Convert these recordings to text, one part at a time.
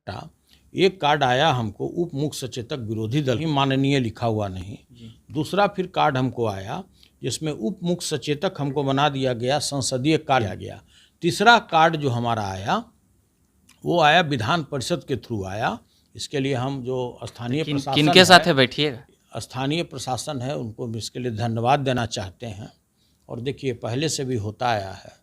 था। एक कार्ड आया हमको उप मुख्य सचेतक विरोधी दल माननीय लिखा हुआ नहीं। दूसरा फिर कार्ड हमको आया जिसमें उप मुख्य सचेतक हमको बना दिया गया, संसदीय कार्य आ गया। तीसरा कार्ड जो हमारा आया वो आया विधान परिषद के थ्रू आया। इसके लिए हम जो स्थानीय प्रशासन किनके साथ है बैठिएगा, स्थानीय प्रशासन है उनको इसके लिए धन्यवाद देना चाहते हैं। और देखिए पहले से भी होता आया है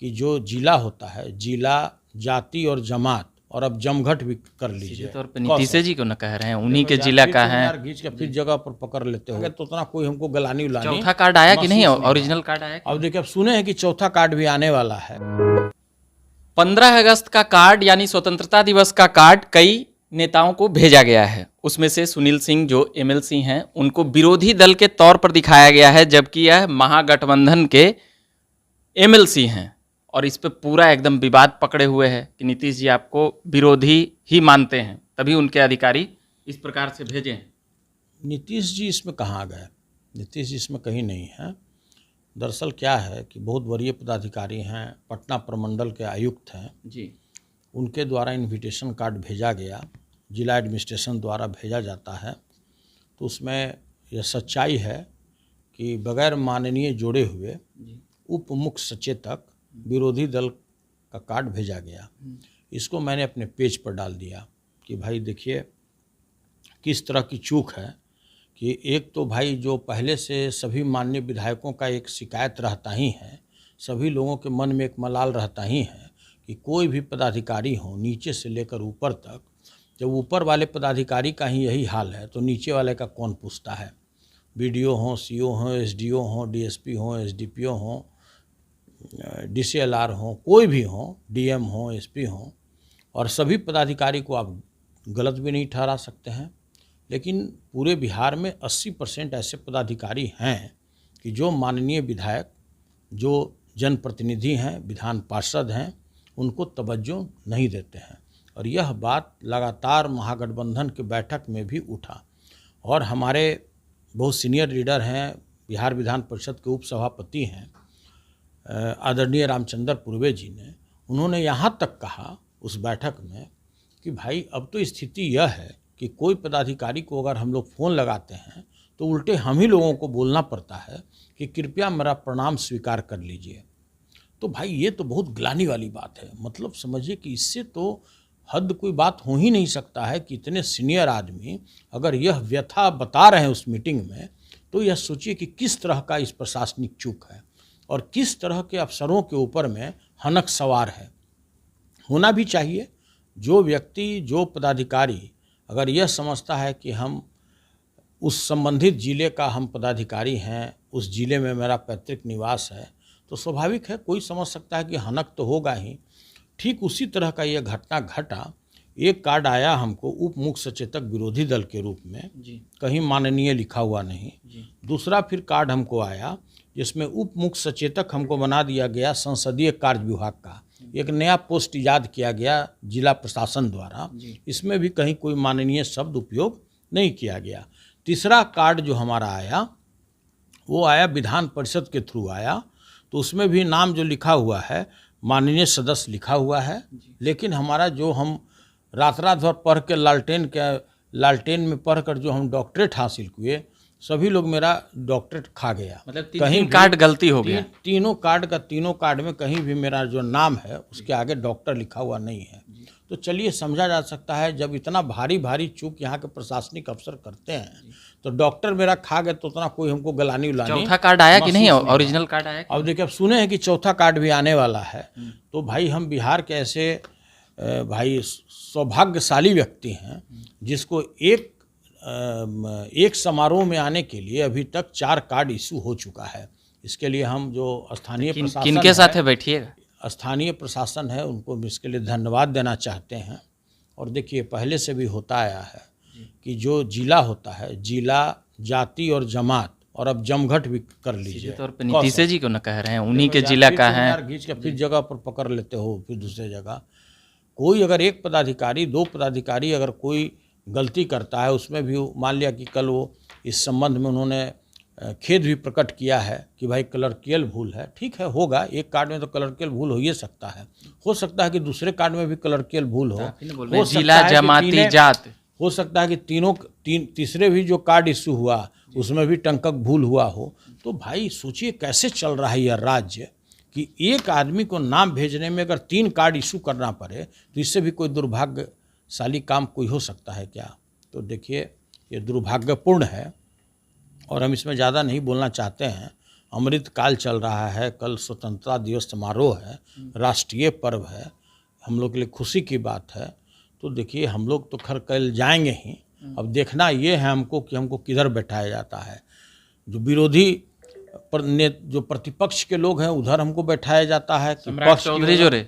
कि जो जिला होता है, जिला, जाति और जमात, और अब जमघट भी कर लीजिए। तौर पर नीतीश जी को न कह रहे हैं, उन्हीं के जिला का है। यार घींच के फिर जगह पर पकड़ लेते हो तो उतना कोई हमको गलानी उलानी। चौथा कार्ड आया कि नहीं, ओरिजिनल कार्ड आया? अब देखिए, अब सुने हैं कि चौथा कार्ड भी आने वाला है। 15 अगस्त का कार्ड यानी स्वतंत्रता दिवस का कार्ड कई नेताओं को भेजा गया है। उसमें से सुनील सिंह जो एमएलसी हैं उनको विरोधी दल के तौर पर दिखाया गया है, जबकि यह महागठबंधन के एमएलसी हैं। और इस पे पूरा एकदम विवाद पकड़े हुए है कि नीतीश जी आपको विरोधी ही मानते हैं, तभी उनके अधिकारी इस प्रकार से भेजे हैं। नीतीश जी इसमें कहाँ गए? नीतीश जी इसमें कहीं नहीं है। दरअसल क्या है कि बहुत वरीय पदाधिकारी हैं, पटना प्रमंडल के आयुक्त हैं जी, उनके द्वारा इनविटेशन कार्ड भेजा गया, जिला एडमिनिस्ट्रेशन द्वारा भेजा जाता है। तो उसमें यह सच्चाई है कि बगैर माननीय जोड़े हुए उप मुख्य सचेतक विरोधी दल का कार्ड भेजा गया। इसको मैंने अपने पेज पर डाल दिया कि भाई देखिए किस तरह की चूक है कि एक तो भाई जो पहले से सभी माननीय विधायकों का एक शिकायत रहता ही है, सभी लोगों के मन में एक मलाल रहता ही है कि कोई भी पदाधिकारी हो नीचे से लेकर ऊपर तक, जब ऊपर वाले पदाधिकारी का ही यही हाल है तो नीचे वाले का कौन पूछता है। बीडीओ हों, सीओ हों, एसडीओ हों, डीएसपी हों, एसडीपीओ हों, डीसीएलआर हों, कोई भी हों, डीएम हों, एसपी हों, और सभी पदाधिकारी को आप गलत भी नहीं ठहरा सकते हैं। लेकिन पूरे बिहार में 80% ऐसे पदाधिकारी हैं कि जो माननीय विधायक, जो जनप्रतिनिधि हैं, विधान पार्षद हैं, उनको तवज्जो नहीं देते हैं। और यह बात लगातार महागठबंधन की बैठक में भी उठा। और हमारे बहुत सीनियर लीडर हैं, बिहार विधान परिषद के उपसभापति हैं आदरणीय रामचंद्र पूर्वे जी ने, उन्होंने यहाँ तक कहा उस बैठक में कि भाई अब तो स्थिति यह है कि कोई पदाधिकारी को अगर हम लोग फ़ोन लगाते हैं तो उल्टे हम ही लोगों को बोलना पड़ता है कि कृपया मेरा प्रणाम स्वीकार कर लीजिए। तो भाई ये तो बहुत ग्लानि वाली बात है। मतलब समझिए कि इससे तो हद कोई बात हो ही नहीं सकता है कि इतने सीनियर आदमी अगर यह व्यथा बता रहे हैं उस मीटिंग में, तो यह सोचिए कि किस तरह का इस प्रशासनिक चूक है और किस तरह के अफसरों के ऊपर में हनक सवार है। होना भी चाहिए। जो व्यक्ति, जो पदाधिकारी अगर यह समझता है कि हम उस संबंधित जिले का हम पदाधिकारी हैं, उस जिले में मेरा पैतृक निवास है, तो स्वाभाविक है कोई समझ सकता है कि हनक तो होगा ही। ठीक उसी तरह का यह घटना घटा। एक कार्ड आया हमको उप मुख्य सचेतक विरोधी दल के रूप में, कहीं माननीय लिखा हुआ नहीं। दूसरा फिर कार्ड हमको आया जिसमें उप मुख्य सचेतक हमको बना दिया गया, संसदीय कार्य विभाग का एक नया पोस्ट ईजाद किया गया जिला प्रशासन द्वारा। इसमें भी कहीं कोई माननीय शब्द उपयोग नहीं किया गया। तीसरा कार्ड जो हमारा आया वो आया विधान परिषद के थ्रू आया। तो उसमें भी नाम जो लिखा हुआ है माननीय सदस्य लिखा हुआ है, लेकिन हमारा जो हम रात भर पढ़ के लालटेन में पढ़कर जो हम डॉक्टरेट हासिल किए, सभी लोग मेरा डॉक्टरेट खा गया। मतलब कहीं कार्ड गलती हो गया। तीनों कार्ड में कहीं भी मेरा जो नाम है उसके आगे डॉक्टर लिखा हुआ नहीं है। तो चलिए समझा जा सकता है जब इतना भारी चूक यहाँ के प्रशासनिक अफसर करते हैं तो डॉक्टर मेरा खा गए तो उतना कोई हमको गलानी उलानी। चौथा कार्ड आया कि नहीं, ओरिजिनल कार्ड आया? अब देखिए, अब सुने हैं कि चौथा कार्ड भी आने वाला है। तो भाई हम बिहार के ऐसे भाई सौभाग्यशाली व्यक्ति हैं जिसको एक समारोह में आने के लिए अभी तक 4 कार्ड इशू हो चुका है। इसके लिए हम जो स्थानीय प्रशासन किनके साथ है बैठिएगा, स्थानीय प्रशासन है उनको इसके लिए धन्यवाद देना चाहते हैं। और देखिए पहले से भी होता आया है कि जो जिला होता है, जिला, जाति और जमात, और अब जमघट भी कर लीजिए। तौर पर नीतीश जी को न कह रहे हैं, उन्हीं के जिला का है। यार घींच के फिर जगह पर पकड़ लेते हो, फिर दूसरे जगह कोई अगर एक पदाधिकारी, 2 पदाधिकारी अगर कोई गलती करता है, उसमें भी मान लिया कि कल वो इस संबंध में उन्होंने खेद भी प्रकट किया है कि भाई क्लर्कियल भूल है। ठीक है, होगा, एक कार्ड में तो क्लर्कियल भूल हो ही सकता है। हो सकता है कि दूसरे कार्ड में भी क्लर्कियल भूल हो जिला जमाती जात, हो सकता है कि तीसरे भी जो कार्ड इशू हुआ उसमें भी टंकक भूल हुआ हो। तो भाई सोचिए कैसे चल रहा है यह राज्य कि एक आदमी को नाम भेजने में अगर 3 कार्ड इशू करना पड़े तो इससे भी कोई दुर्भाग्यशाली काम कोई हो सकता है क्या? तो देखिए, ये दुर्भाग्यपूर्ण है और हम इसमें ज़्यादा नहीं बोलना चाहते हैं। अमृत काल चल रहा है, कल स्वतंत्रता दिवस समारोह है, राष्ट्रीय पर्व है, हम लोग के लिए खुशी की बात है। तो देखिए, हम लोग तो खैर कल जाएंगे ही, अब देखना ये है हमको कि हमको किधर बैठाया जाता है। जो विरोधी जो प्रतिपक्ष के लोग हैं उधर हमको बैठाया जाता है कि सम्राट चौधरी जो रहे,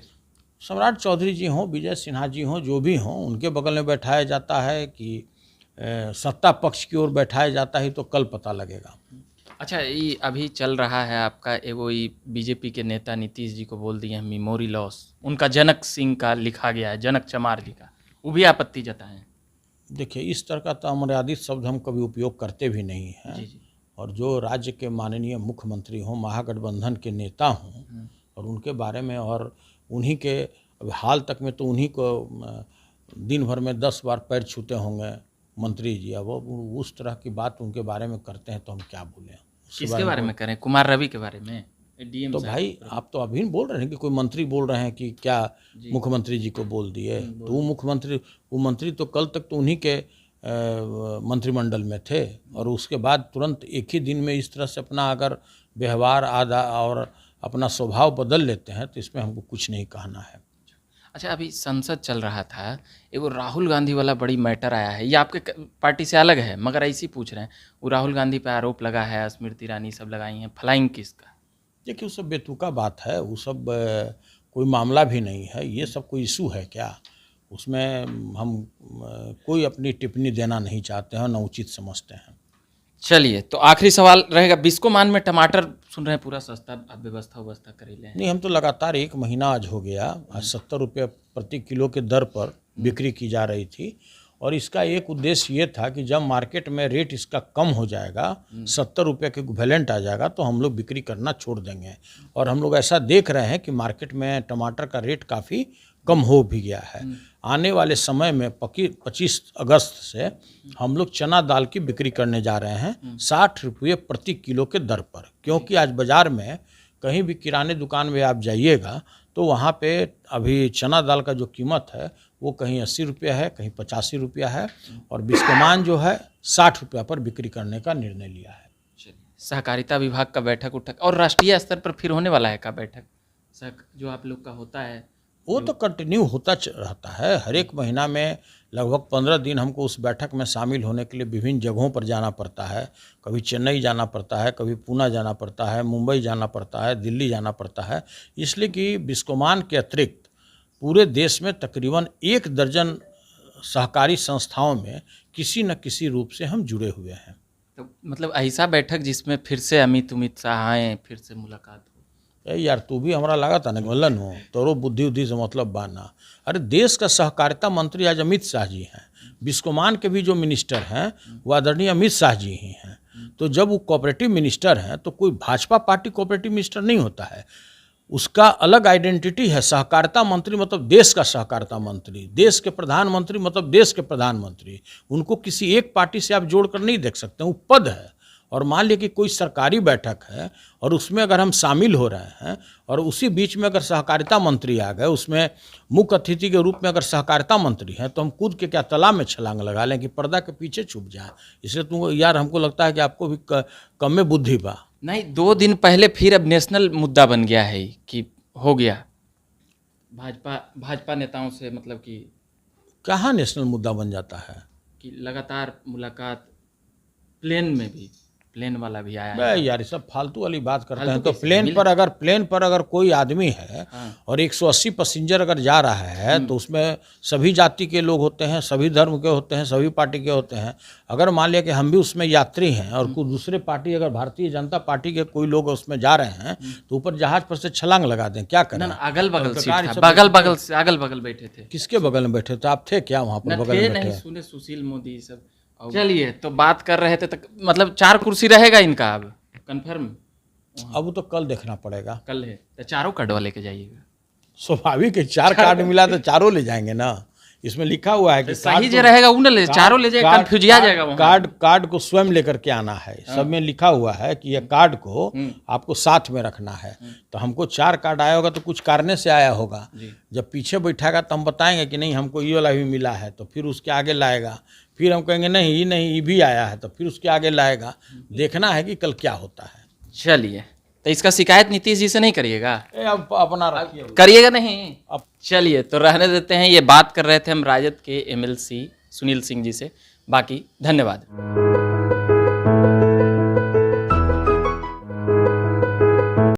सम्राट चौधरी जी हों, विजय सिन्हा जी हों, जो भी हों, उनके बगल में बैठाया जाता है कि सत्ता पक्ष की ओर बैठाया जाता है, तो कल पता लगेगा। अच्छा, ये अभी चल रहा है आपका वो बीजेपी के नेता नीतीश जी को बोल दिए हैं मेमोरी लॉस, उनका जनक सिंह का लिखा गया है, जनक चमार जी का, वो भी आपत्ति जताएं। देखिए, इस तरह का तो अमर्यादित शब्द हम कभी उपयोग करते भी नहीं हैं। जी। और जो राज्य के माननीय मुख्यमंत्री हों, महागठबंधन के नेता हों, और उनके बारे में, और उन्हीं के हाल तक में तो उन्हीं को दिन भर में 10 बार पैर छूते होंगे मंत्री जी। अब वो उस तरह की बात उनके बारे में करते हैं तो हम क्या बोलें? किसके बारे में करें? कुमार रवि के बारे में? डीएम तो भाई आप तो अभी बोल रहे हैं कि कोई मंत्री बोल रहे हैं कि क्या मुख्यमंत्री जी को बोल दिए। तो वो मंत्री तो कल तक तो उन्हीं के मंत्रिमंडल में थे, और उसके बाद तुरंत एक ही दिन में इस तरह से अपना अगर व्यवहार आधा और अपना स्वभाव बदल लेते हैं तो इसमें हमको कुछ नहीं कहना है। अच्छा, अभी संसद चल रहा था, एगो राहुल गांधी वाला बड़ी मैटर आया है, ये आपके पार्टी से अलग है मगर ऐसे ही पूछ रहे हैं। वो राहुल गांधी पे आरोप लगा है, स्मृति ईरानी सब लगाई हैं, फ्लाइंग किस का? देखिए, वो सब बेतुका बात है, वो सब कोई मामला भी नहीं है, ये सब कोई इशू है क्या? उसमें हम कोई अपनी टिप्पणी देना नहीं चाहते हैं, न उचित समझते हैं। चलिए, तो आखिरी सवाल रहेगा, बिस्कोमान में टमाटर सुन रहे हैं पूरा सस्ता, आप व्यवस्था कर ले। नहीं, हम तो लगातार 1 महीना आज हो गया, आज 70 रुपये प्रति किलो के दर पर बिक्री की जा रही थी। और इसका एक उद्देश्य ये था कि जब मार्केट में रेट इसका कम हो जाएगा, 70 रुपये के इक्विवेलेंट आ जाएगा, तो हम लोग बिक्री करना छोड़ देंगे। और हम लोग ऐसा देख रहे हैं कि मार्केट में टमाटर का रेट काफ़ी कम हो भी गया है। आने वाले समय में 25 अगस्त से हम लोग चना दाल की बिक्री करने जा रहे हैं 60 रुपये प्रति किलो के दर पर। क्योंकि आज बाज़ार में कहीं भी किराने दुकान में आप जाइएगा तो वहाँ पे अभी चना दाल का जो कीमत है वो कहीं 80 रुपया है, कहीं 85 रुपया है, और बिस्कोमान जो है 60 रुपया पर बिक्री करने का निर्णय लिया है। सहकारिता विभाग का बैठक उठक और राष्ट्रीय स्तर पर फिर होने वाला है का बैठक जो आप लोग का होता है? वो तो कंटिन्यू होता रहता है, हर एक महीना में लगभग 15 दिन हमको उस बैठक में शामिल होने के लिए विभिन्न जगहों पर जाना पड़ता है। कभी चेन्नई जाना पड़ता है, कभी पूना जाना पड़ता है, मुंबई जाना पड़ता है, दिल्ली जाना पड़ता है, इसलिए कि बिस्कोमान के अतिरिक्त पूरे देश में तकरीबन 1 दर्जन सहकारी संस्थाओं में किसी न किसी रूप से हम जुड़े हुए हैं। तो मतलब ऐसा बैठक जिसमें फिर से अमित शाह आए, फिर से मुलाकात हो? यार तू भी हमारा लगा था ना बोलन हो, तोरो बुद्धि उद्धि से मतलब बाना। अरे देश का सहकारिता मंत्री आज अमित शाह जी हैं, बिस्कोमान के भी जो मिनिस्टर हैं वो आदरणीय अमित शाह जी ही हैं। तो जब वो कोऑपरेटिव मिनिस्टर हैं तो कोई भाजपा पार्टी कोऑपरेटिव मिनिस्टर नहीं होता है, उसका अलग आइडेंटिटी है। सहकारिता मंत्री मतलब देश का सहकारिता मंत्री, देश के प्रधानमंत्री मतलब देश के प्रधानमंत्री। उनको किसी एक पार्टी से आप जोड़ कर नहीं देख सकते, वो पद है। और मान लिया कि कोई सरकारी बैठक है और उसमें अगर हम शामिल हो रहे हैं और उसी बीच में अगर सहकारिता मंत्री आ गए, उसमें मुख्य अतिथि के रूप में अगर सहकारिता मंत्री हैं, तो हम कूद के क्या तालाब में छलांग लगा लें कि पर्दा के पीछे छुप जाए? इसलिए तुमको यार हमको लगता है कि आपको भी कम में बुद्धि बा। नहीं, 2 दिन पहले फिर अब नेशनल मुद्दा बन गया है कि हो गया भाजपा नेताओं से, मतलब कि कहाँ नेशनल मुद्दा बन जाता है कि लगातार मुलाकात, प्लेन में भी, प्लेन वाला भी आया है। यार सब फालतू वाली बात करते हैं। तो प्लेन पर अगर कोई आदमी है और 180 पैसेंजर अगर जा रहा है तो उसमें सभी जाति के लोग होते हैं, सभी धर्म के होते हैं, सभी पार्टी के होते हैं। अगर मान लिया कि हम भी उसमें यात्री हैं और कुछ दूसरे पार्टी, अगर भारतीय जनता पार्टी के कोई लोग उसमें जा रहे हैं तो ऊपर जहाज पर से छलांग लगा दें, क्या करें? अगल बगल बैठे थे। किसके बगल में बैठे थे? आप थे क्या वहाँ पर बगल में बैठे? सुने सुशील मोदी सब चलिए, तो बात कर रहे थे तो मतलब 4 कुर्सी रहेगा इनका अब कंफर्म? अब वो तो कल देखना पड़ेगा। कल है तो चारों कार्डवा लेके जाइएगा। स्वाभाविक है, 4 कार्ड मिला तो चारों ले जाएंगे ना। इसमें लिखा हुआ है कि सही जो रहेगा वो ना ले, चारों ले जाएगा, कंफ्यूजिया जाएगा वहाँ। कार्ड को स्वयं लेकर के आना है। सब में लिखा हुआ है कि यह कार्ड को आपको साथ में रखना है। तो हमको 4 कार्ड आया होगा तो कुछ कारणे से आया होगा। जब पीछे बैठागा तो हम बताएंगे कि नहीं हमको ये वाला भी मिला है, तो फिर उसके आगे लाएगा। फिर हम कहेंगे नहीं ये भी आया है, तो फिर उसके आगे लाएगा। देखना है कि कल क्या होता है। चलिए, तो इसका शिकायत नीतीश जी से नहीं करिएगा? अब अपना रखिए, करिएगा नहीं? अब चलिए, तो रहने देते हैं। ये बात कर रहे थे हम राजद के एमएलसी सुनील सिंह जी से। बाकी धन्यवाद।